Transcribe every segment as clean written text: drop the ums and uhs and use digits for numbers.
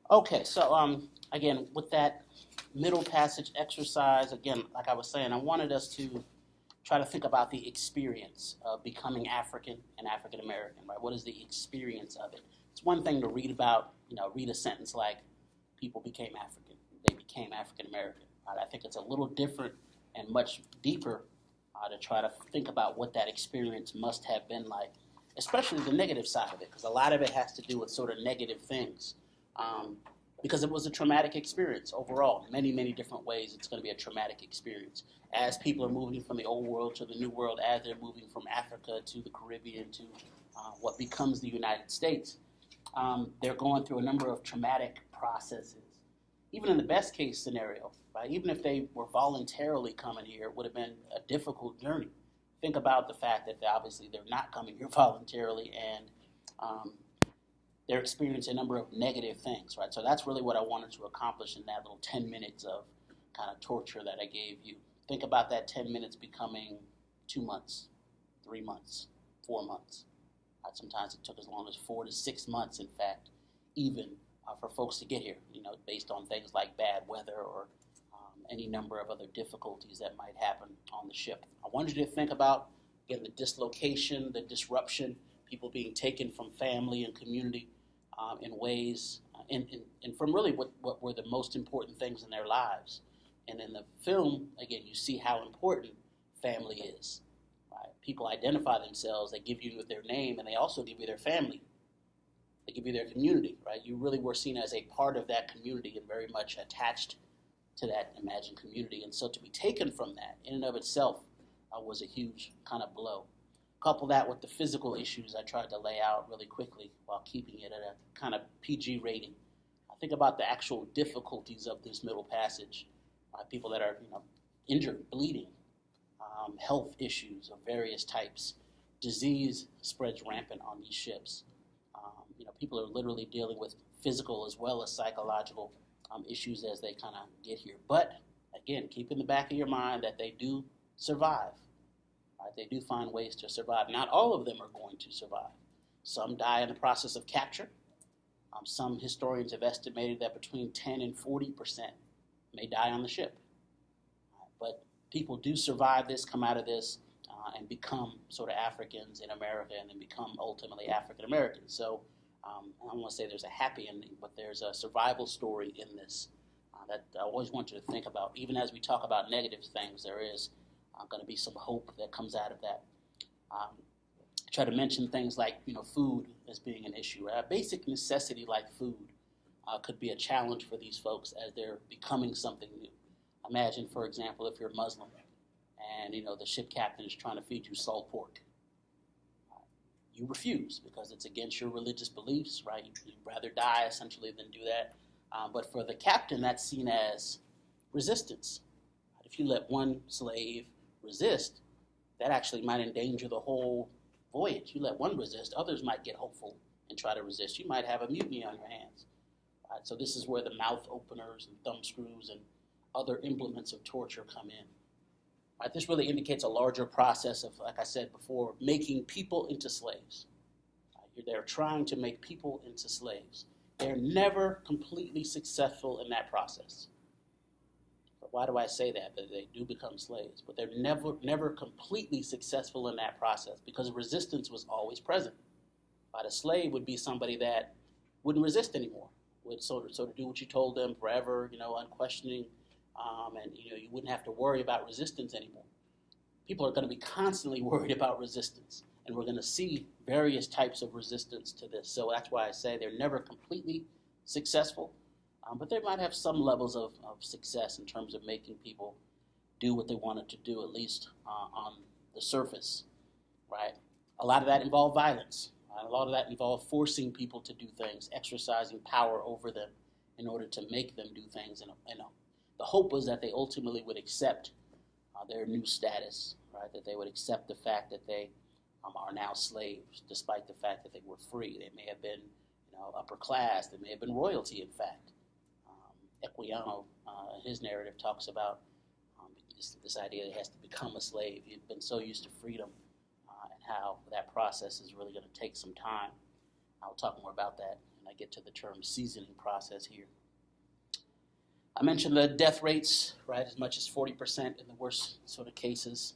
Okay, so again, with that middle passage exercise, again, like I was saying, I wanted us to try to think about the experience of becoming African and African American, right? What is the experience of it? It's one thing to read about, read a sentence like people became African, they became African American. Right? I think it's a little different and much deeper to try to think about what that experience must have been like, especially the negative side of it, because a lot of it has to do with sort of negative things. Um, because it was a traumatic experience overall. In many, many different ways, it's going to be a traumatic experience. As people are moving from the old world to the new world, as they're moving from Africa to the Caribbean to what becomes the United States, they're going through a number of traumatic processes. Even in the best case scenario, right? Even if they were voluntarily coming here, it would have been a difficult journey. Think about the fact that obviously they're not coming here voluntarily, and um, they're experiencing a number of negative things, right? So that's really what I wanted to accomplish in that little 10 minutes of kind of torture that I gave you. Think about that 10 minutes becoming 2 months, 3 months, 4 months. Right? Sometimes it took as long as 4 to 6 months, in fact, even for folks to get here, based on things like bad weather or any number of other difficulties that might happen on the ship. I wanted you to think about, again, the dislocation, the disruption, people being taken from family and community in ways, and from really what were the most important things in their lives. And in the film, again, you see how important family is. Right? People identify themselves, they give you their name, and they also give you their family. They give you their community, right? You really were seen as a part of that community and very much attached to that imagined community. And so to be taken from that in and of itself was a huge kind of blow. Couple that with the physical issues I tried to lay out really quickly while keeping it at a kind of PG rating. I think about the actual difficulties of this middle passage. People that are injured, bleeding, health issues of various types. Disease spreads rampant on these ships. People are literally dealing with physical as well as psychological issues as they kind of get here. But again, keep in the back of your mind that they do survive. Right? They do find ways to survive. Not all of them are going to survive. Some die in the process of capture. Some historians have estimated that between 10 and 40% may die on the ship. But people do survive this, come out of this, and become sort of Africans in America, and then become ultimately African Americans. So I don't want to say there's a happy ending, but there's a survival story in this that I always want you to think about. Even as we talk about negative things, there is going to be some hope that comes out of that. Try to mention things like food as being an issue. A basic necessity like food could be a challenge for these folks as they're becoming something new. Imagine, for example, if you're Muslim and the ship captain is trying to feed you salt pork. You refuse because it's against your religious beliefs, right? You'd rather die essentially than do that. But for the captain, that's seen as resistance. If you let one slave resist, that actually might endanger the whole voyage. You let one resist, others might get hopeful and try to resist. You might have a mutiny on your hands. Right? So this is where the mouth openers and thumb screws and other implements of torture come in. Right? This really indicates a larger process of, like I said before, making people into slaves. Right? They're trying to make people into slaves. They're never completely successful in that process. But why do I say that? That they do become slaves, but they're never completely successful in that process because resistance was always present. Right? A slave would be somebody that wouldn't resist anymore, would sort of do what you told them forever, unquestioning. And you wouldn't have to worry about resistance anymore. People are going to be constantly worried about resistance, and we're going to see various types of resistance to this. So that's why I say they're never completely successful, but they might have some levels of success in terms of making people do what they wanted to do, at least on the surface, right? A lot of that involved violence. A lot of that involved forcing people to do things, exercising power over them in order to make them do things the hope was that they ultimately would accept their new status, right? That they would accept the fact that they are now slaves, despite the fact that they were free. They may have been, upper class. They may have been royalty, in fact. Equiano, his narrative talks about this idea that he has to become a slave. He'd been so used to freedom and how that process is really going to take some time. I'll talk more about that I get to the term seasoning process here. I mentioned the death rates, right, as much as 40% in the worst sort of cases,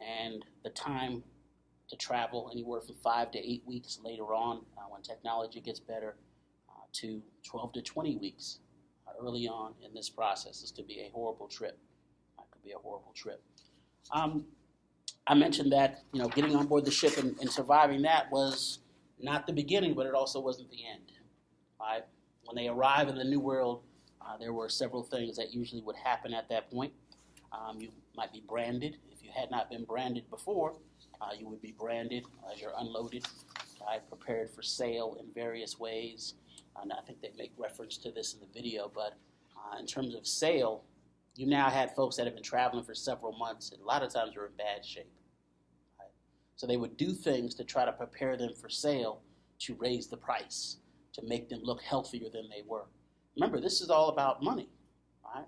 and the time to travel anywhere from 5 to 8 weeks later on when technology gets better to 12 to 20 weeks early on in this process. This could be a horrible trip. It could be a horrible trip. I mentioned that getting on board the ship and surviving that was not the beginning, but it also wasn't the end. Right? When they arrive in the New World, there were several things that usually would happen at that point. You might be branded. If you had not been branded before, you would be branded as you're unloaded, right? Prepared for sale in various ways. And I think they make reference to this in the video, but in terms of sale, you now had folks that have been traveling for several months, and a lot of times were in bad shape. Right? So they would do things to try to prepare them for sale to raise the price, to make them look healthier than they were. Remember, this is all about money, right?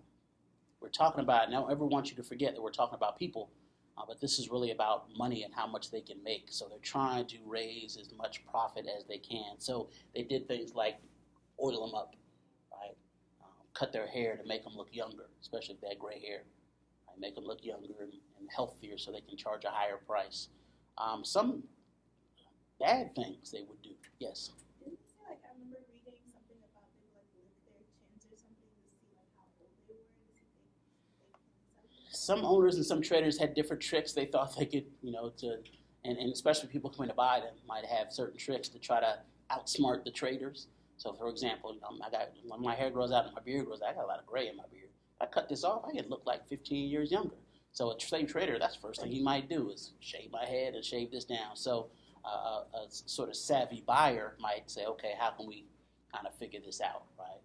We're talking about, and I don't ever want you to forget that we're talking about people, but this is really about money and how much they can make. So they're trying to raise as much profit as they can. So they did things like oil them up, right? Cut their hair to make them look younger, especially if they had gray hair. Right? Make them look younger and healthier so they can charge a higher price. Some bad things they would do. Yes? Didn't you say, I remember reading something about they would lick their chins or something to see how old they were, to see if they Some owners and some traders had different tricks they thought they could, and especially people coming to buy them might have certain tricks to try to outsmart the traders. So, for example, when my hair grows out and my beard grows out, I got a lot of gray in my beard. If I cut this off, I can look like 15 years younger. So a slave trader, that's the first thing he might do is shave my head and shave this down. So a sort of savvy buyer might say, okay, how can we kind of figure this out, right?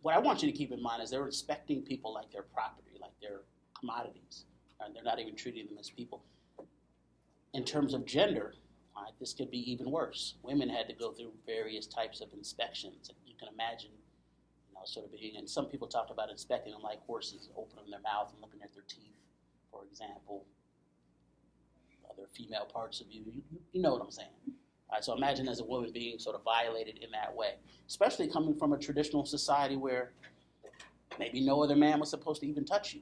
What I want you to keep in mind is they're inspecting people like they're property, like they're commodities, and they're not even treating them as people. In terms of gender, this could be even worse. Women had to go through various types of inspections. You can imagine, sort of being, and some people talked about inspecting them like horses, opening their mouth and looking at their teeth, for example. Other female parts of you, you know what I'm saying. All right, so imagine as a woman being sort of violated in that way, especially coming from a traditional society where maybe no other man was supposed to even touch you.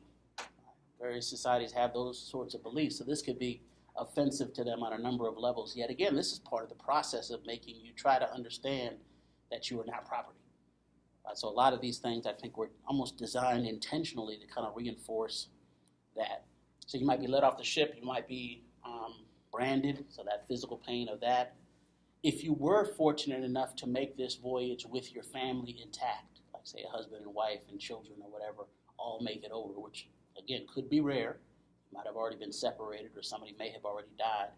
Various societies have those sorts of beliefs, so this could be offensive to them on a number of levels. Yet again, this is part of the process of making you try to understand that you are not property. So a lot of these things I think were almost designed intentionally to kind of reinforce that. So you might be let off the ship, you might be branded, so that physical pain of that. If you were fortunate enough to make this voyage with your family intact, like say a husband and wife and children or whatever, all make it over, which again could be rare. You might have already been separated or somebody may have already died.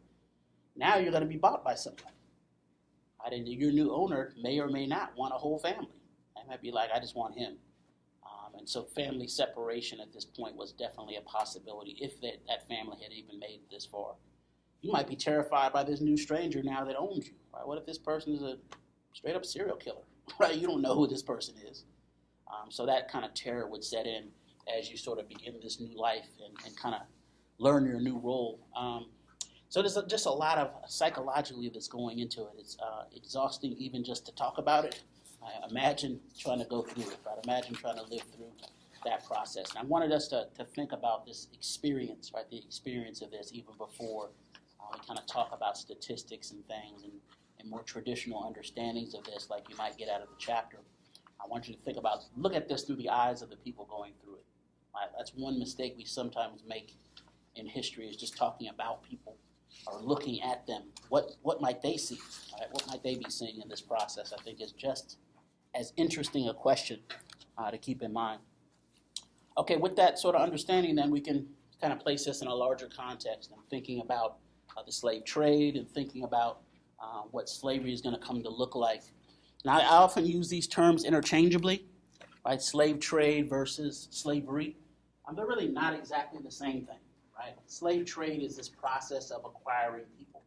Now you're going to be bought by somebody. And your new owner may or may not want a whole family. They might be like, I just want him. And so family separation at this point was definitely a possibility if that family had even made it this far. You might be terrified by this new stranger now that owns you. Right? What if this person is a straight-up serial killer? Right? You don't know who this person is. So that kind of terror would set in as you sort of begin this new life and kind of learn your new role. So there's just a lot of psychologically that's going into it. It's exhausting even just to talk about it. Imagine trying to go through it, right? Imagine trying to live through that process. And I wanted us to think about this experience, right? The experience of this even before we kind of talk about statistics and things and more traditional understandings of this like you might get out of the chapter. I want you to look at this through the eyes of the people going through it. Right? That's one mistake we sometimes make in history is just talking about people or looking at them. What might they see? Right? What might they be seeing in this process? I think is just as interesting a question to keep in mind. Okay, with that sort of understanding, then we can kind of place this in a larger context and thinking about the slave trade and thinking about what slavery is going to come to look like. Now, I often use these terms interchangeably, right? Slave trade versus slavery. They're really not exactly the same thing, right? Slave trade is this process of acquiring people.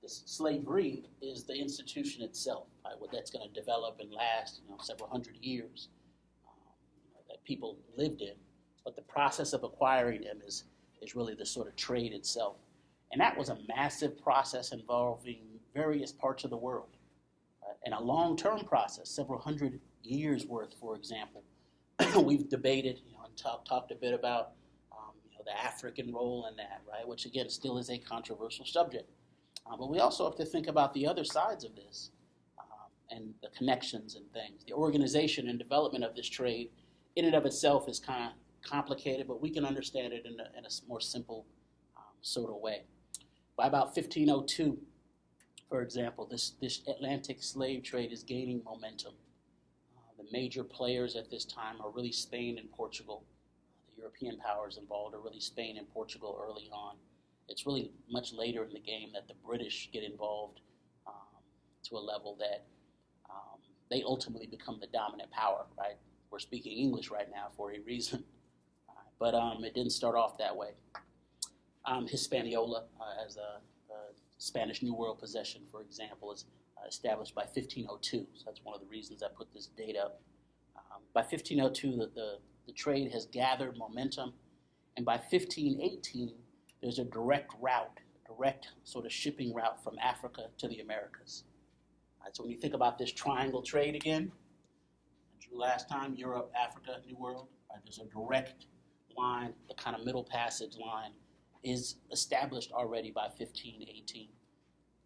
Slavery is the institution itself, right? What that's going to develop and last, several hundred years that people lived in. But the process of acquiring them is really the sort of trade itself. And that was a massive process involving various parts of the world. And a long-term process, several hundred years worth, for example. We've debated, and talked a bit about, the African role in that, right? Which again still is a controversial subject. But we also have to think about the other sides of this, and the connections and things. The organization and development of this trade, in and of itself, is kind of complicated, but we can understand it in a more simple sort of way. By about 1502, for example, this Atlantic slave trade is gaining momentum. The major players at this time are really Spain and Portugal. The European powers involved are really Spain and Portugal early on. It's really much later in the game that the British get involved to a level that they ultimately become the dominant power, right? We're speaking English right now for a reason. But it didn't start off that way. Hispaniola, as a Spanish New World possession, for example, is established by 1502. So that's one of the reasons I put this date up. By 1502, the trade has gathered momentum. And by 1518, there's a direct sort of shipping route from Africa to the Americas. So when you think about this triangle trade again, last time, Europe, Africa, New World, there's a direct line, the kind of middle passage line is established already by 1518.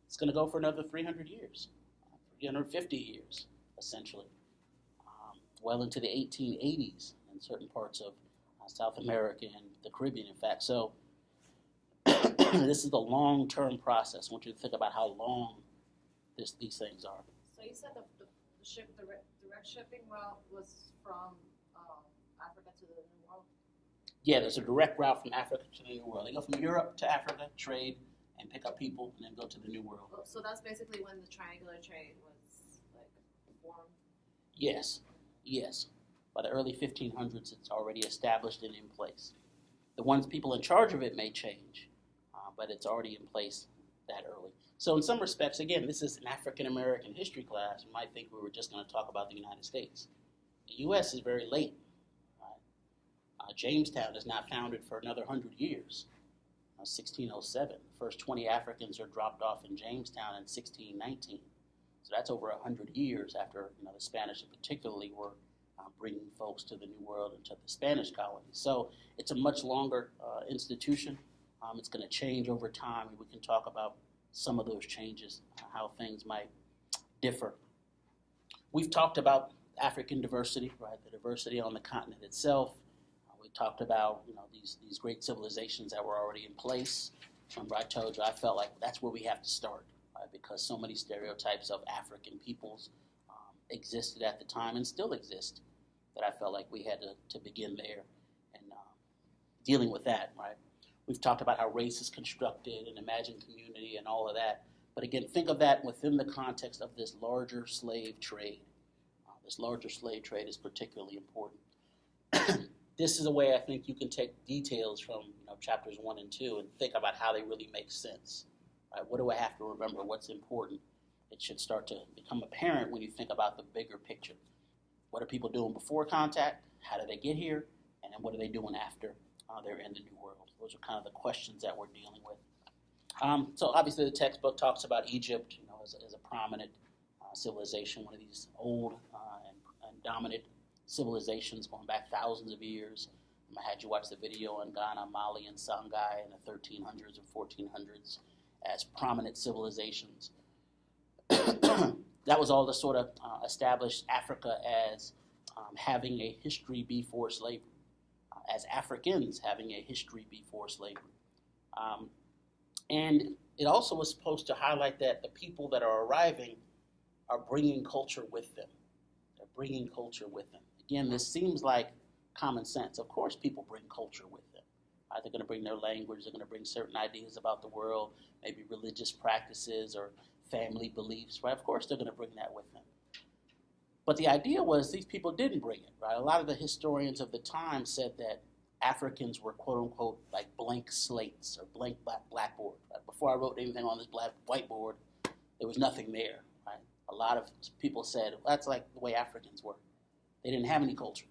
It's going to go for another 300 years, 350 years, essentially, well into the 1880s in certain parts of South America and the Caribbean, in fact. So this is the long-term process. I want you to think about how long these things are. So you said the direct shipping route was from Africa to the New World? Yeah, there's a direct route from Africa to the New World. They go from Europe to Africa, trade, and pick up people, and then go to the New World. So that's basically when the triangular trade was formed? Yes. By the early 1500s, it's already established and in place. The people in charge of it may change, but it's already in place that early. So in some respects, again, this is an African-American history class. You might think we were just going to talk about the United States. The U.S. is very late. Right? Jamestown is not founded for another 100 years. 1607. The first 20 Africans are dropped off in Jamestown in 1619. So that's over 100 years after the Spanish particularly were bringing folks to the New World and to the Spanish colonies. So it's a much longer institution. It's going to change over time, and we can talk about some of those changes, how things might differ. We've talked about African diversity, right? The diversity on the continent itself. We talked about these great civilizations that were already in place. Remember, I told you I felt like that's where we have to start, right? Because so many stereotypes of African peoples existed at the time and still exist, that I felt like we had to begin there and dealing with that, right? We've talked about how race is constructed and imagined community and all of that. But again, think of that within the context of this larger slave trade. This larger slave trade is particularly important. This is a way I think you can take details from chapters 1 and 2 and think about how they really make sense. Right? What do I have to remember? What's important? It should start to become apparent when you think about the bigger picture. What are people doing before contact? How did they get here? And then what are they doing after they're in the New World? Those are kind of the questions that we're dealing with. So obviously the textbook talks about Egypt as a prominent civilization, one of these old and dominant civilizations going back thousands of years. I had you watch the video on Ghana, Mali, and Songhai in the 1300s and 1400s as prominent civilizations. That was all to sort of establish Africa as having a history before slavery, as Africans having a history before slavery. And it also was supposed to highlight that the people that are arriving are bringing culture with them. They're bringing culture with them. Again, this seems like common sense. Of course people bring culture with them. Right? They're going to bring their language. They're going to bring certain ideas about the world, maybe religious practices or family beliefs. Right? Of course they're going to bring that with them. But the idea was these people didn't bring it. Right? A lot of the historians of the time said that Africans were, quote unquote, like blank slates or blank blackboard. Right? Before I wrote anything on this whiteboard, there was nothing there. Right? A lot of people said, well, that's like the way Africans were. They didn't have any culture.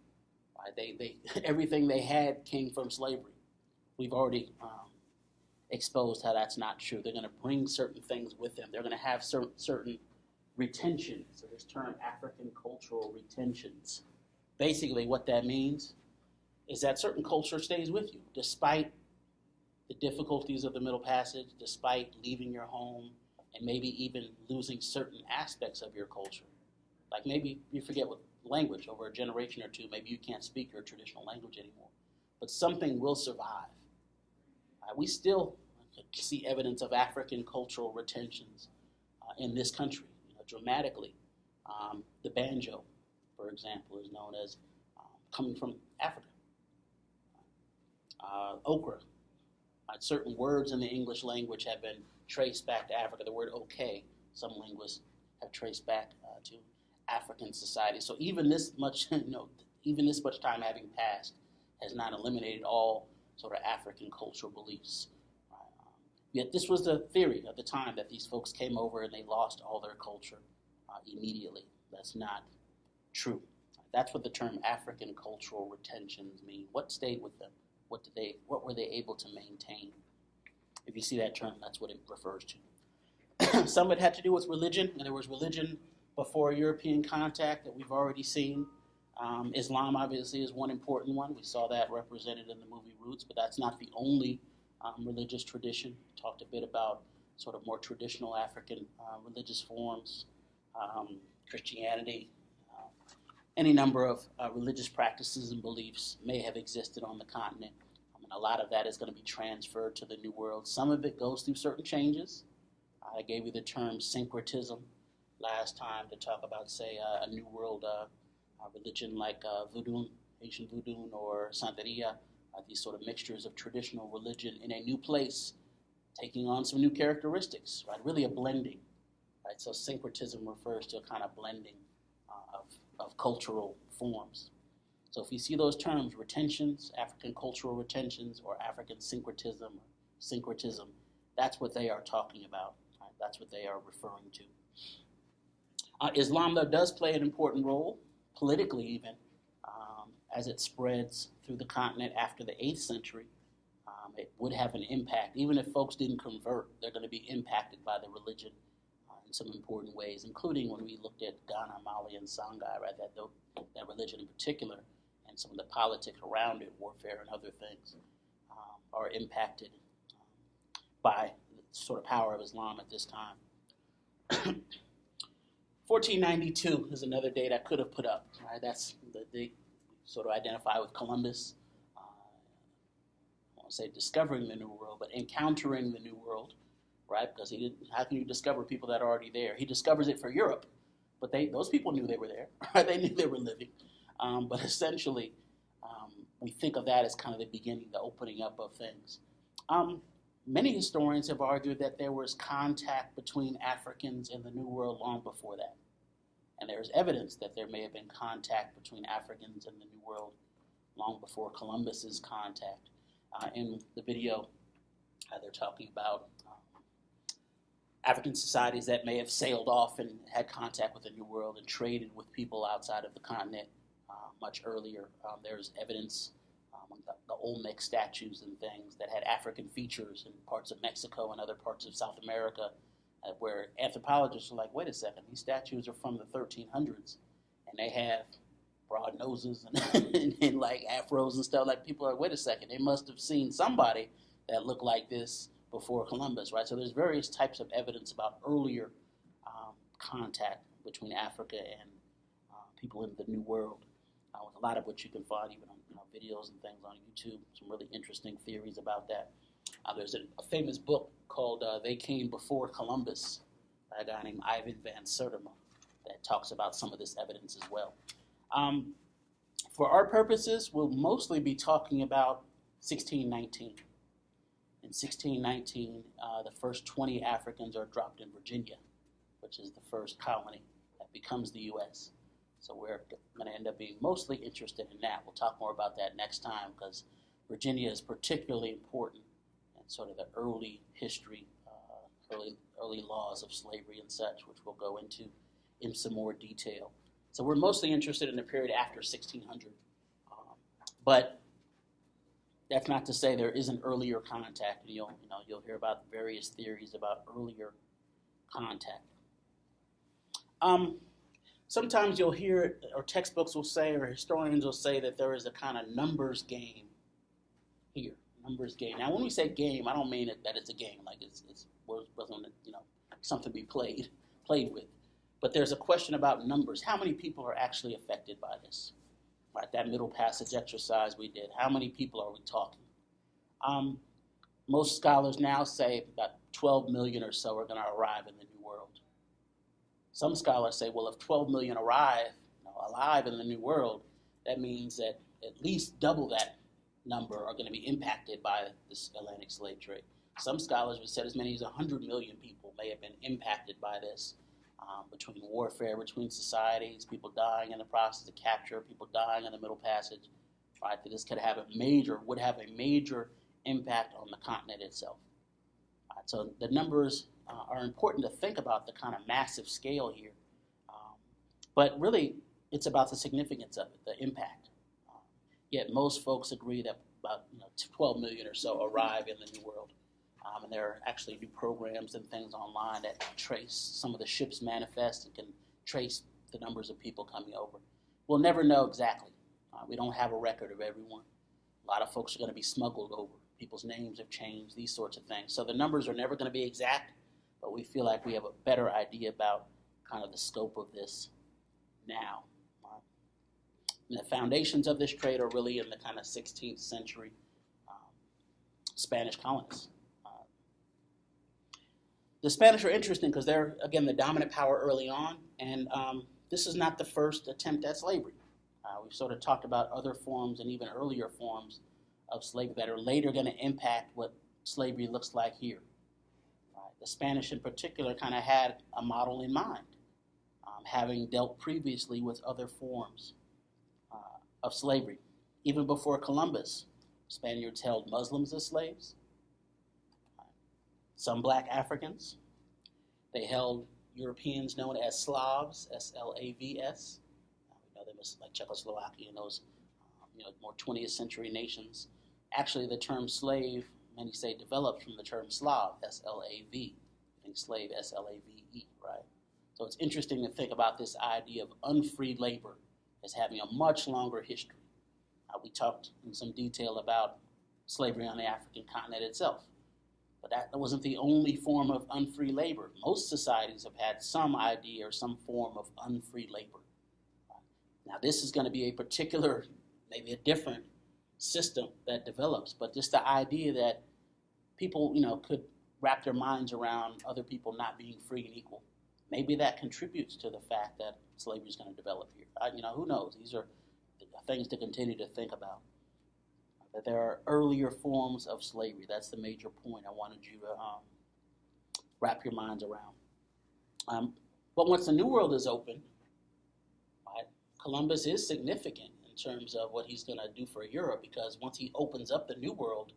Right? They everything they had came from slavery. We've already exposed how that's not true. They're going to bring certain things with them. They're going to have certain retentions. So this term African cultural retentions. Basically what that means is that certain culture stays with you despite the difficulties of the Middle Passage, despite leaving your home and maybe even losing certain aspects of your culture. Like maybe you forget what language over a generation or two, maybe you can't speak your traditional language anymore. But something will survive. We still see evidence of African cultural retentions in this country, dramatically. The banjo, for example, is known as coming from Africa. Okra. Certain words in the English language have been traced back to Africa. The word okay, some linguists have traced back to African society. So even this much, even this much time having passed, has not eliminated all sort of African cultural beliefs. Yet this was the theory at the time, that these folks came over and they lost all their culture immediately. That's not true. That's what the term African cultural retentions mean. What stayed with them? What were they able to maintain? If you see that term, that's what it refers to. Some of it had to do with religion, and there was religion before European contact that we've already seen. Islam obviously is one important one. We saw that represented in the movie Roots, but that's not the only religious tradition. We talked a bit about sort of more traditional African religious forms, Christianity. Any number of religious practices and beliefs may have existed on the continent. And a lot of that is going to be transferred to the New World. Some of it goes through certain changes. I gave you the term syncretism last time to talk about, say, a New World religion like Voodoo, Haitian Voodoo, or Santeria, these sort of mixtures of traditional religion in a new place, taking on some new characteristics, right? Really a blending, right? So syncretism refers to a kind of blending of cultural forms. So if you see those terms, retentions, African cultural retentions, or African syncretism, that's what they are talking about. Right? That's what they are referring to. Islam, though, does play an important role, politically even, as it spreads through the continent after the 8th century. It would have an impact. Even if folks didn't convert, they're going to be impacted by the religion in some important ways, including when we looked at Ghana, Mali, and Songhai, right? That religion in particular, and some of the politics around it, warfare and other things, are impacted by the sort of power of Islam at this time. 1492 is another date I could have put up. Right? That's the date we sort of identify with Columbus. I won't say discovering the New World, but encountering the New World. Right? Because how can you discover people that are already there? He discovers it for Europe, but those people knew they were there. Right? They knew they were living. But essentially, we think of that as kind of the beginning, the opening up of things. Many historians have argued that there was contact between Africans and the New World long before that. And there's evidence that there may have been contact between Africans and the New World long before Columbus's contact. In the video, they're talking about African societies that may have sailed off and had contact with the New World and traded with people outside of the continent much earlier. There's evidence, the Olmec statues and things that had African features in parts of Mexico and other parts of South America, where anthropologists are like, wait a second, these statues are from the 1300s, and they have broad noses and like afros and stuff. Like, people are, wait a second, they must have seen somebody that looked like this before Columbus, right? So there's various types of evidence about earlier contact between Africa and people in the New World, with a lot of which you can find even on videos and things on YouTube, some really interesting theories about that. There's a famous book called They Came Before Columbus by a guy named Ivan Van Sertima that talks about some of this evidence as well. For our purposes, we'll mostly be talking about 1619. In 1619, the first 20 Africans are dropped in Virginia, which is the first colony that becomes the U.S. So we're going to end up being mostly interested in that. We'll talk more about that next time, because Virginia is particularly important in sort of the early history, early laws of slavery and such, which we'll go into in some more detail. So we're mostly interested in the period after 1600. But That's not to say there isn't earlier contact. You'll hear about various theories about earlier contact. Sometimes you'll hear, or textbooks will say, or historians will say that there is a kind of numbers game here. Numbers game. Now, when we say game, I don't mean that it's a game, like it's something to be played with. But there's a question about numbers. How many people are actually affected by this? Right, that middle passage exercise we did. How many people are we talking? Most scholars now say about 12 million or so are going to arrive in the New World. Some scholars say, well, if 12 million arrive alive in the New World, that means that at least double that number are going to be impacted by this Atlantic slave trade. Some scholars have said as many as 100 million people may have been impacted by this, between warfare, between societies, people dying in the process of capture, people dying in the Middle Passage. Right, that this would have a major impact on the continent itself. Right, so the numbers are important to think about the kind of massive scale here, but really it's about the significance of it, the impact. Yet most folks agree that about 12 million or so arrive in the New World. And there are actually new programs and things online that trace some of the ship's manifest and can trace the numbers of people coming over. We'll never know exactly. We don't have a record of everyone. A lot of folks are going to be smuggled over. People's names have changed, these sorts of things. So the numbers are never going to be exact, but we feel like we have a better idea about kind of the scope of this now. And the foundations of this trade are really in the kind of 16th century Spanish colonists. The Spanish are interesting because they're, again, the dominant power early on, and this is not the first attempt at slavery. We've sort of talked about other forms and even earlier forms of slavery that are later going to impact what slavery looks like here. The Spanish in particular kind of had a model in mind, having dealt previously with other forms of slavery. Even before Columbus, Spaniards held Muslims as slaves, some black Africans. They held Europeans known as Slavs, S-L-A-V-S. We know them as like Czechoslovakia and those more 20th century nations. Actually, the term slave, many say, developed from the term Slav, S-L-A-V. I think slave, S-L-A-V-E, right? So it's interesting to think about this idea of unfreed labor as having a much longer history. We talked in some detail about slavery on the African continent itself. But that wasn't the only form of unfree labor. Most societies have had some idea or some form of unfree labor. Now, this is going to be a particular, maybe a different system that develops, but just the idea that people, could wrap their minds around other people not being free and equal. Maybe that contributes to the fact that slavery is going to develop here. Who knows? These are things to continue to think about. That there are earlier forms of slavery. That's the major point I wanted you to wrap your minds around. But once the New World is open, right, Columbus is significant in terms of what he's going to do for Europe, because once he opens up the New World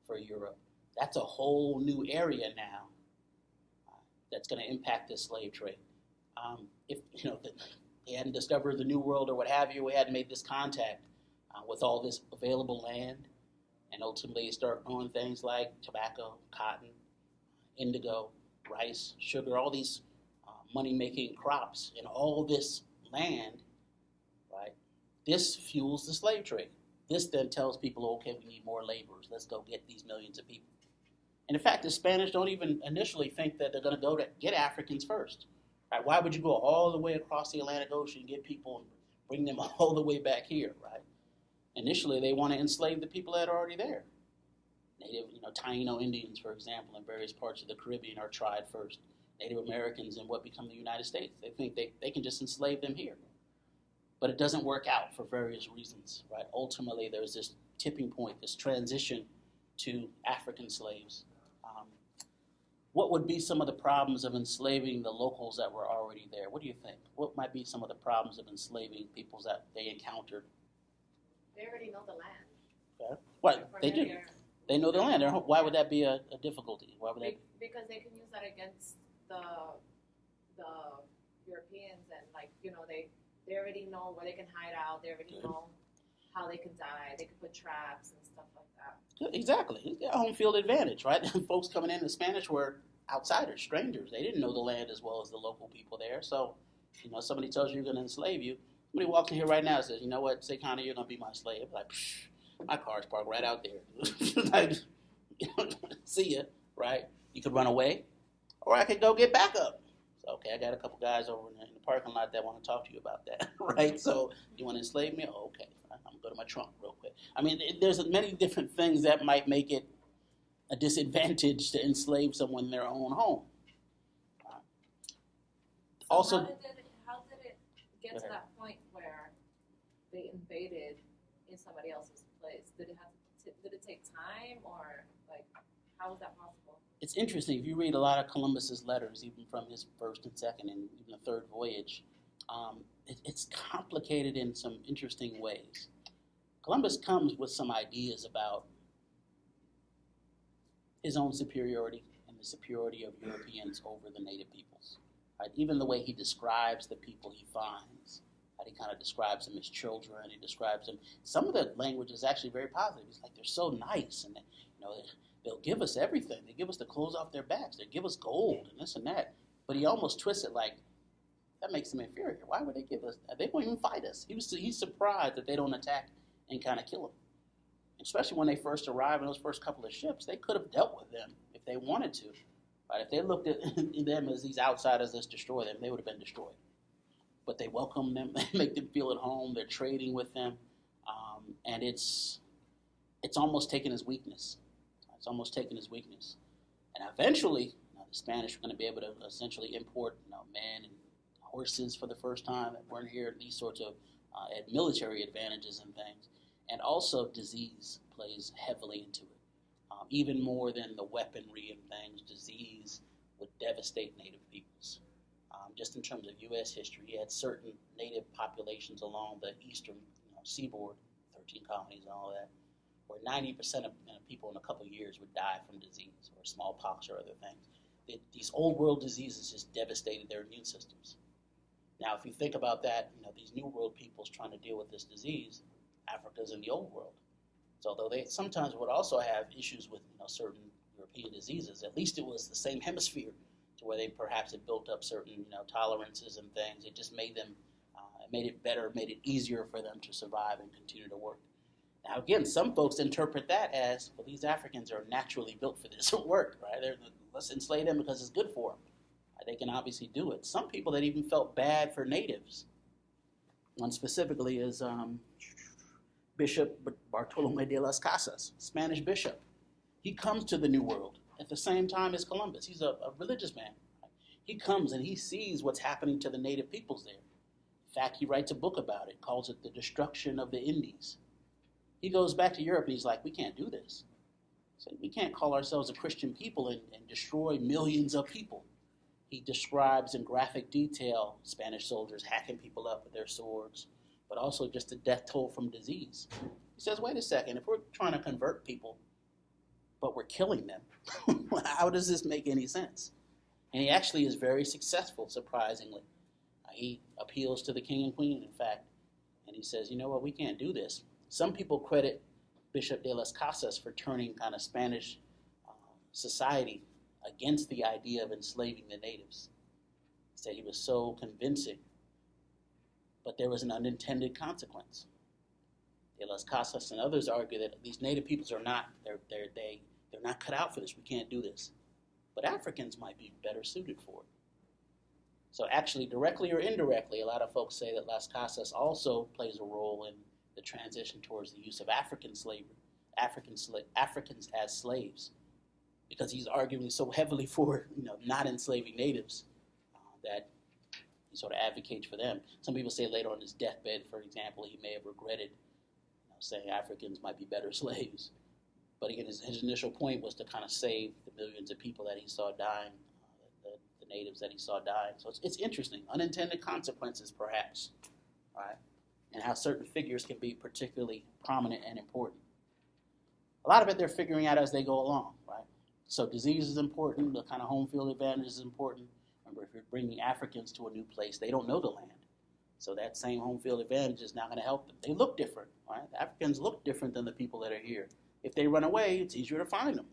for Europe, that's a whole new area now that's going to impact this slave trade. If they hadn't discovered the New World or what have you, we hadn't made this contact with all this available land, and ultimately start growing things like tobacco, cotton, indigo, rice, sugar, all these money-making crops in all this land, right? This fuels the slave trade. This then tells people, okay, we need more laborers. Let's go get these millions of people. And in fact, the Spanish don't even initially think that they're going to go to get Africans first. Right? Why would you go all the way across the Atlantic Ocean and get people and bring them all the way back here, right? Initially, they want to enslave the people that are already there. Native, Taino Indians, for example, in various parts of the Caribbean are tried first. Native Americans in what become the United States. They think they can just enslave them here. But it doesn't work out for various reasons, right? Ultimately, there's this tipping point, this transition to African slaves. What would be some of the problems of enslaving the locals that were already there? What do you think? What might be some of the problems of enslaving peoples that they encountered? They already know the land. Okay. What? They do. They know the land. Why would that be a difficulty? Why would that? Because they can use that against the Europeans, and they already know where they can hide out. They already know how they could die. They could put traps and stuff like that. Yeah, exactly. He's got a home field advantage, right? Folks coming in, the Spanish were outsiders, strangers. They didn't know the land as well as the local people there. So, somebody tells you you're going to enslave you. Somebody walks in here right now and says, you know what, say, Connie, you're going to be my slave. I'm like, psh, my car's parked right out there. Like, see ya, right? You could run away, or I could go get backup. So, okay, I got a couple guys over in the parking lot that want to talk to you about that, right? So, you want to enslave me? Oh, okay. I'm going to go to my trunk real quick. I mean, there's many different things that might make it a disadvantage to enslave someone in their own home. So Also, how did it get to that point where they invaded in somebody else's place? Did it take time, or like how was that possible? it's interesting. If you read a lot of Columbus's letters, even from his first and second and even the third voyage, it's complicated in some interesting ways. Columbus comes with some ideas about his own superiority and the superiority of Europeans over the native peoples. Right? Even the way he describes the people he finds, he kind of describes them as children. He describes them. Some of the language is actually very positive. It's like they're so nice, and they'll give us everything. They give us the clothes off their backs. They give us gold and this and that. But he almost twists it like that makes them inferior. Why would they give us that? They won't even fight us. He's surprised that they don't attack and kind of kill him. Especially when they first arrived in those first couple of ships, they could have dealt with them if they wanted to. Right? If they looked at them as these outsiders, let's destroy them, they would have been destroyed. But they welcome them, they make them feel at home, they're trading with them, and it's almost taken as weakness. It's almost taken as weakness. And eventually, the Spanish are going to be able to essentially import men and horses for the first time that weren't here, these sorts of military advantages and things. And also disease plays heavily into it. Even more than the weaponry and things, disease would devastate native peoples. Just in terms of U.S. history, you had certain native populations along the eastern seaboard, 13 colonies and all that, where 90% of people in a couple of years would die from disease or smallpox or other things. These old world diseases just devastated their immune systems. Now, if you think about that, these new world peoples trying to deal with this disease, Africa's in the old world. So although they sometimes would also have issues with certain European diseases, at least it was the same hemisphere to where they perhaps had built up certain tolerances and things. It just made them, made it better, made it easier for them to survive and continue to work. Now again, some folks interpret that as, well, these Africans are naturally built for this work, right? Let's enslave them because it's good for them. They can obviously do it. Some people that even felt bad for natives. One specifically is Bishop Bartolomé de las Casas, Spanish bishop. He comes to the New World at the same time as Columbus. He's a religious man. He comes and he sees what's happening to the native peoples there. In fact, he writes a book about it, calls it The Destruction of the Indies. He goes back to Europe and he's like, we can't do this. So we can't call ourselves a Christian people and destroy millions of people. He describes in graphic detail Spanish soldiers hacking people up with their swords, but also just the death toll from disease. He says, wait a second, if we're trying to convert people, but we're killing them, how does this make any sense? And he actually is very successful, surprisingly. He appeals to the king and queen, in fact, and he says, you know what, we can't do this. Some people credit Bishop de las Casas for turning kind of Spanish society against the idea of enslaving the natives. He said he was so convincing, but there was an unintended consequence. De las Casas and others argue that these native peoples are not, they're not cut out for this. We can't do this. But Africans might be better suited for it. So actually, directly or indirectly, a lot of folks say that Las Casas also plays a role in the transition towards the use of African slavery, Africans as slaves, because he's arguing so heavily for not enslaving natives that he sort of advocates for them. Some people say later on his deathbed, for example, he may have regretted saying Africans might be better slaves. But again, his initial point was to kind of save the millions of people that he saw dying, the natives that he saw dying. So it's interesting, unintended consequences perhaps, right? And how certain figures can be particularly prominent and important. A lot of it they're figuring out as they go along, right? So disease is important, the kind of home field advantage is important. Remember, if you're bringing Africans to a new place, they don't know the land. So that same home field advantage is not going to help them. They look different, right? The Africans look different than the people that are here. If they run away, it's easier to find them.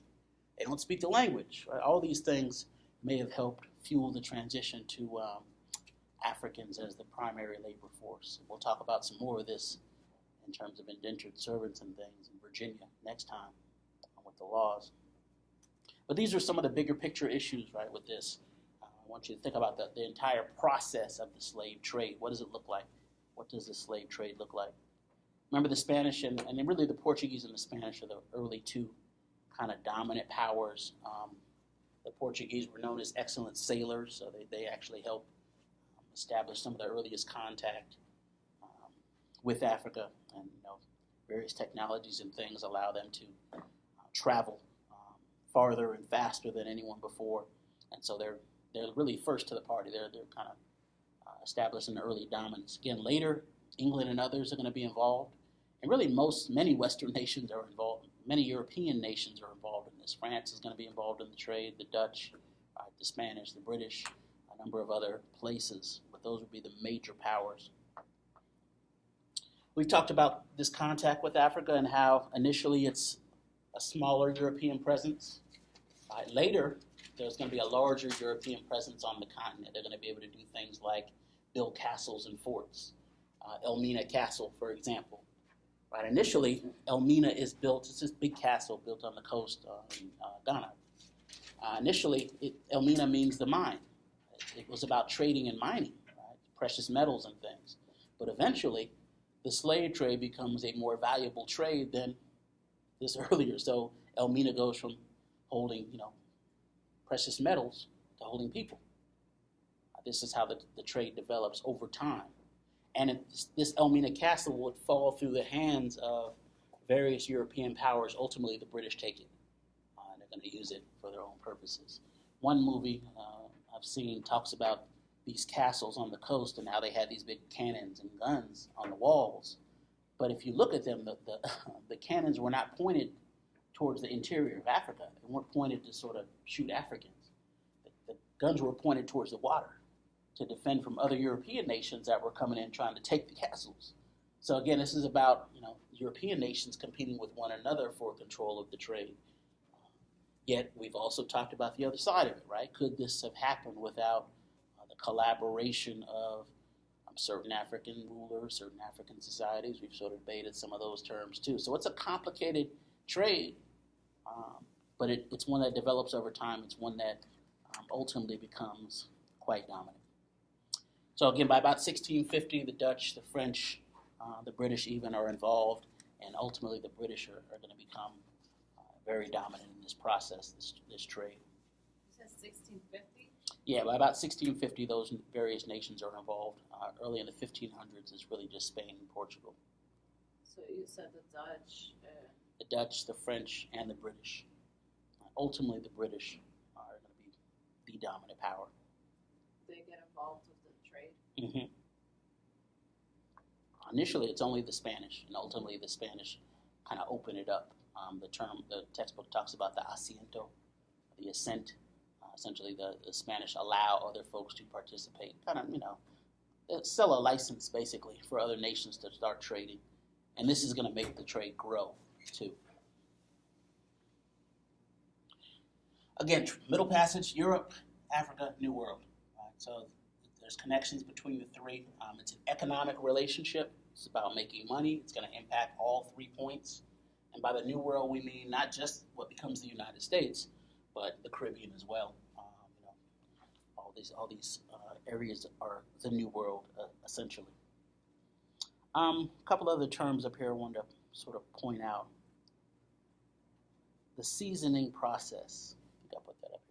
They don't speak the language, right? All these things may have helped fuel the transition to Africans as the primary labor force. We'll talk about some more of this in terms of indentured servants and things in Virginia next time with the laws. But these are some of the bigger picture issues, right, with this. I want you to think about the entire process of the slave trade. What does it look like? What does the slave trade look like? Remember the Spanish and really the Portuguese and the Spanish are the early two kind of dominant powers. The Portuguese were known as excellent sailors, so they actually helped establish some of the earliest contact with Africa, and various technologies and things allow them to travel farther and faster than anyone before, and so they're really first to the party. They're kind of establishing the early dominance. Again, later England and others are going to be involved, and really many Western nations are involved. Many European nations are involved in this. France is going to be involved in the trade, the Dutch, the Spanish, the British, a number of other places, but those would be the major powers. We've talked about this contact with Africa and how initially it's a smaller European presence. Later, there's going to be a larger European presence on the continent. They're going to be able to do things like build castles and forts. Elmina Castle, for example. Right, initially, Elmina is built, it's this big castle built on the coast in Ghana. Initially, Elmina means the mine. It was about trading and mining, right? Precious metals and things. But eventually, the slave trade becomes a more valuable trade than this earlier. So Elmina goes from holding, precious metals to holding people. This is how the trade develops over time. And this Elmina Castle would fall through the hands of various European powers. Ultimately, the British take it. They're going to use it for their own purposes. One movie I've seen talks about these castles on the coast and how they had these big cannons and guns on the walls. But if you look at them, the cannons were not pointed towards the interior of Africa. They weren't pointed to sort of shoot Africans. The guns were pointed towards the water to defend from other European nations that were coming in trying to take the castles. So again, this is about European nations competing with one another for control of the trade. Yet we've also talked about the other side of it, right? Could this have happened without the collaboration of certain African rulers, certain African societies? We've sort of debated some of those terms too. So it's a complicated trade, but it's one that develops over time. It's one that ultimately becomes quite dominant. So again, by about 1650, the Dutch, the French, the British even are involved, and ultimately the British are going to become very dominant in this process, this trade. You said 1650? Yeah, by about 1650, those various nations are involved. Early in the 1500s, it's really just Spain and Portugal. So you said the Dutch. The Dutch, the French, and the British. Ultimately, the British are going to be the dominant power. They get involved with the trade? Mm-hmm. Initially, it's only the Spanish, and ultimately the Spanish kind of open it up. The textbook talks about the asiento, the ascent. Essentially, the Spanish allow other folks to participate, kind of, sell a license, basically, for other nations to start trading. And this is going to make the trade grow, too. Again, Middle Passage, Europe, Africa, New World. Right? So there's connections between the three. It's an economic relationship. It's about making money. It's going to impact all 3 points. And by the New World, we mean not just what becomes the United States, but the Caribbean as well. All these areas are the New World, essentially. A couple other terms up here I wanted to sort of point out. The seasoning process. I think I'll put that up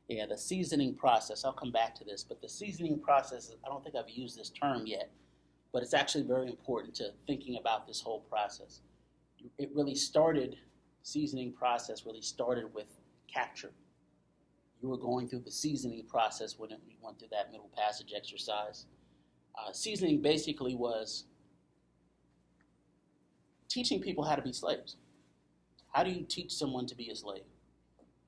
here. Yeah, the seasoning process. I'll come back to this, but the seasoning process, I don't think I've used this term yet, but it's actually very important to thinking about this whole process. It really started, seasoning process really started with capture. You were going through the seasoning process when we went through that Middle Passage exercise. Seasoning basically was teaching people how to be slaves. How do you teach someone to be a slave?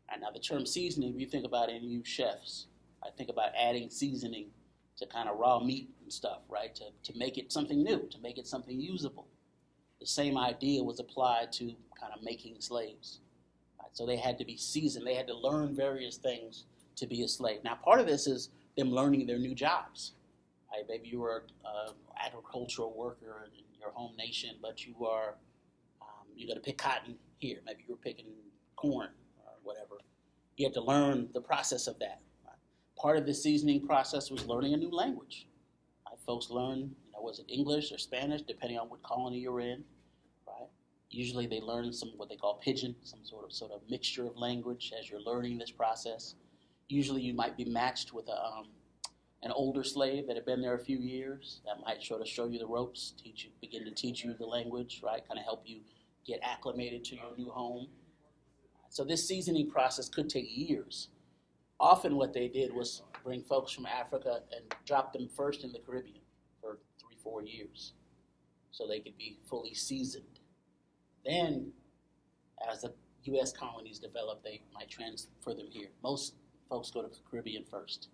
And now the term seasoning, if you think about any of you chefs, I think about adding seasoning to kind of raw meat and stuff, right? To make it something new, to make it something usable. The same idea was applied to kind of making slaves. Right? So they had to be seasoned. They had to learn various things to be a slave. Now, part of this is them learning their new jobs. Right? Maybe you were an agricultural worker in your home nation, but you're going to pick cotton here. Maybe you were picking corn or whatever. You had to learn the process of that. Right? Part of the seasoning process was learning a new language. Right? Folks learn, was it English or Spanish, depending on what colony you're in. Right? Usually they learn some what they call pidgin, some sort of mixture of language as you're learning this process. Usually you might be matched with an older slave that had been there a few years that might sort of show you the ropes, begin to teach you the language, right? Kind of help you get acclimated to your new home. So this seasoning process could take years. Often what they did was bring folks from Africa and drop them first in the Caribbean for 3-4 years so they could be fully seasoned. Then, as the U.S. colonies developed, they might transfer them here. Most folks go to the Caribbean first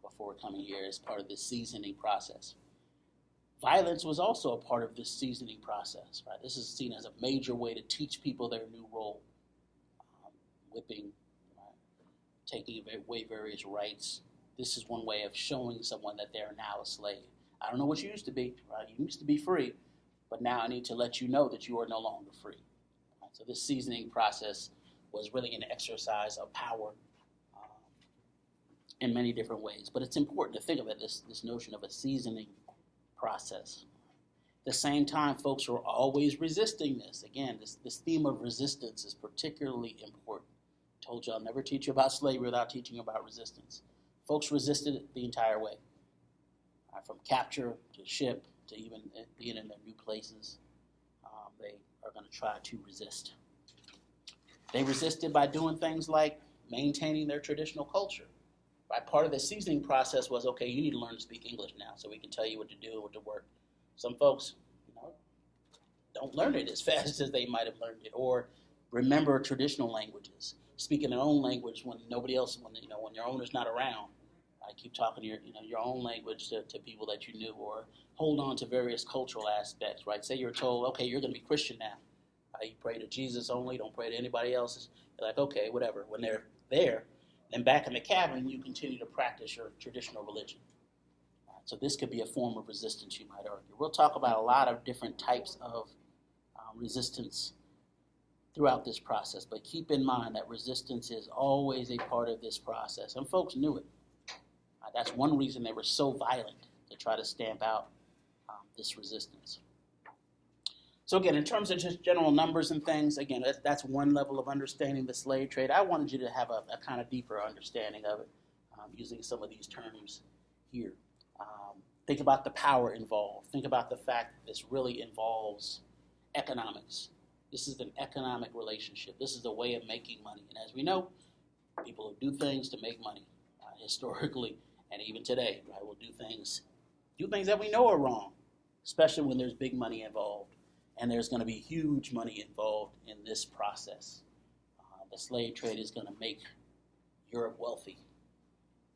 before coming here as part of this seasoning process. Violence was also a part of this seasoning process. Right? This is seen as a major way to teach people their new role. Whipping, taking away various rights. This is one way of showing someone that they're now a slave. I don't know what you used to be, right? You used to be free, but now I need to let you know that you are no longer free. Right? So this seasoning process was really an exercise of power in many different ways. But it's important to think of it, this notion of a seasoning process. At the same time, folks were always resisting this. Again, this theme of resistance is particularly important. I told you I'll never teach you about slavery without teaching you about resistance. Folks resisted it the entire way. From capture to ship to even being in their new places, they are going to try to resist. They resisted by doing things like maintaining their traditional culture. Right? Part of the seasoning process was, okay, you need to learn to speak English now so we can tell you what to do and what to work. Some folks don't learn it as fast as they might have learned it, or remember traditional languages, speaking their own language when nobody else, when your owner's not around. Keep talking to your own language to people that you knew, or hold on to various cultural aspects. Right? Say you're told, okay, you're going to be Christian now. You pray to Jesus only, don't pray to anybody else. You're like, okay, whatever. When they're there, then back in the cabin, you continue to practice your traditional religion. So this could be a form of resistance, you might argue. We'll talk about a lot of different types of resistance throughout this process, but keep in mind that resistance is always a part of this process, and folks knew it. That's one reason they were so violent, to try to stamp out this resistance. So again, in terms of just general numbers and things, again, that's one level of understanding the slave trade. I wanted you to have a kind of deeper understanding of it using some of these terms here. Think about the power involved. Think about the fact that this really involves economics. This is an economic relationship. This is a way of making money. And as we know, people who do things to make money, historically and even today, right, will do things that we know are wrong, especially when there's big money involved. And there's going to be huge money involved in this process. The slave trade is going to make Europe wealthy.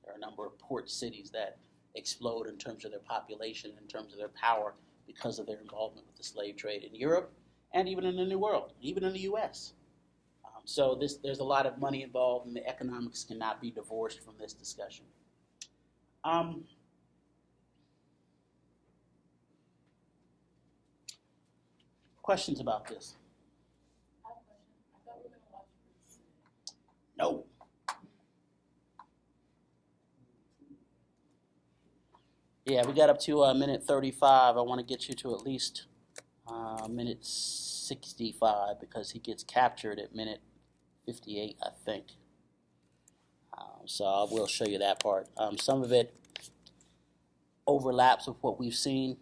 There are a number of port cities that explode in terms of their population, in terms of their power, because of their involvement with the slave trade in Europe and even in the New World, even in the U.S. So there's a lot of money involved, and the economics cannot be divorced from this discussion. Questions about this? I have a question. I thought we were going to watch this. No. Yeah, we got up to minute 35. I want to get you to at least minute 65 because he gets captured at minute 58, I think. So I will show you that part. Some of it overlaps with what we've seen